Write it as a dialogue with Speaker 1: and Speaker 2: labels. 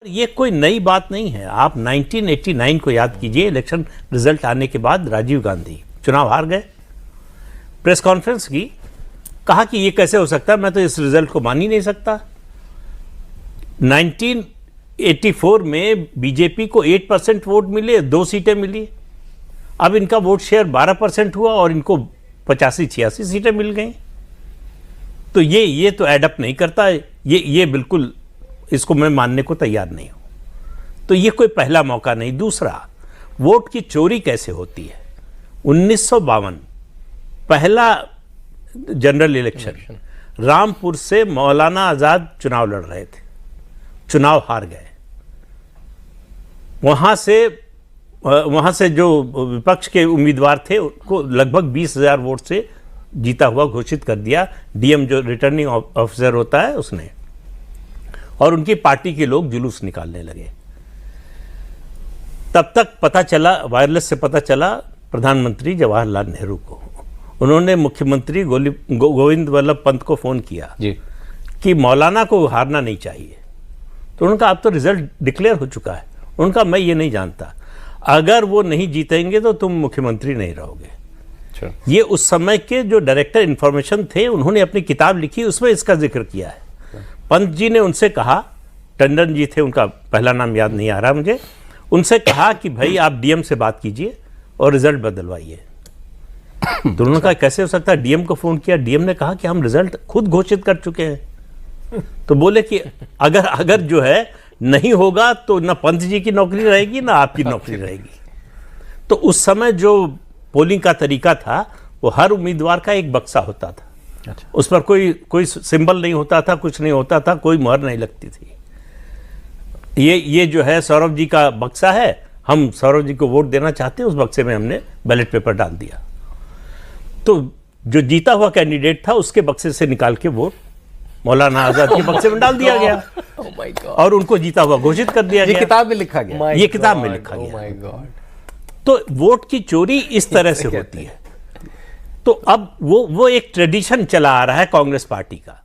Speaker 1: ये कोई नई बात नहीं है। आप 1989 को याद कीजिए, इलेक्शन रिजल्ट आने के बाद राजीव गांधी चुनाव हार गए, प्रेस कॉन्फ्रेंस की, कहा कि ये कैसे हो सकता है, मैं तो इस रिजल्ट को मान ही नहीं सकता। 1984 में बीजेपी को 8% वोट मिले, 2 सीटें मिली। अब इनका वोट शेयर 12% हुआ और इनको 85-86 सीटें मिल गई। तो ये तो एडअप नहीं करता, ये बिल्कुल, इसको मैं मानने को तैयार नहीं हूं। तो ये कोई पहला मौका नहीं। दूसरा, वोट की चोरी कैसे होती है। 1952 पहला जनरल इलेक्शन, रामपुर से मौलाना आजाद चुनाव लड़ रहे थे, चुनाव हार गए। वहां से जो विपक्ष के उम्मीदवार थे उनको लगभग 20,000 वोट से जीता हुआ घोषित कर दिया, डीएम जो रिटर्निंग ऑफिसर होता है उसने, और उनकी पार्टी के लोग जुलूस निकालने लगे। तब तक पता चला, वायरलेस से पता चला प्रधानमंत्री जवाहरलाल नेहरू को। उन्होंने मुख्यमंत्री गोविंद वल्लभ पंत को फोन किया जी कि मौलाना को हारना नहीं चाहिए। तो उन्होंने कहा अब तो रिजल्ट डिक्लेयर हो चुका है। उनका मैं ये नहीं जानता, अगर वो नहीं जीतेंगे तो तुम मुख्यमंत्री नहीं रहोगे। ये उस समय के जो डायरेक्टर इंफॉर्मेशन थे, उन्होंने अपनी किताब लिखी, उसमें इसका जिक्र किया है। पंत जी ने उनसे कहा, टंडन जी थे, उनका पहला नाम याद नहीं आ रहा मुझे, उनसे कहा कि भाई आप डीएम से बात कीजिए और रिजल्ट बदलवाइए। तो उन्होंने कहा कैसे हो सकता है। डीएम को फोन किया, डीएम ने कहा कि हम रिजल्ट खुद घोषित कर चुके हैं। तो बोले कि अगर जो है नहीं होगा तो ना पंत जी की नौकरी रहेगी ना आपकी नौकरी रहेगी। तो उस समय जो पोलिंग का तरीका था, वो हर उम्मीदवार का एक बक्सा होता था। अच्छा। उस पर कोई सिंबल नहीं होता था, कुछ नहीं होता था, कोई मुहर नहीं लगती थी। ये जो है सौरभ जी का बक्सा है, हम सौरभ जी को वोट देना चाहते हैं, उस बक्से में हमने बैलेट पेपर डाल दिया। तो जो जीता हुआ कैंडिडेट था उसके बक्से से निकाल के वोट मौलाना आजाद के बक्से में डाल दिया गया और उनको जीता हुआ घोषित कर दिया गया।
Speaker 2: किताब में लिखा गया,
Speaker 1: ये किताब में लिखा गया। तो वोट की चोरी इस तरह से होती है। तो अब वो एक ट्रेडिशन चला आ रहा है कांग्रेस पार्टी का।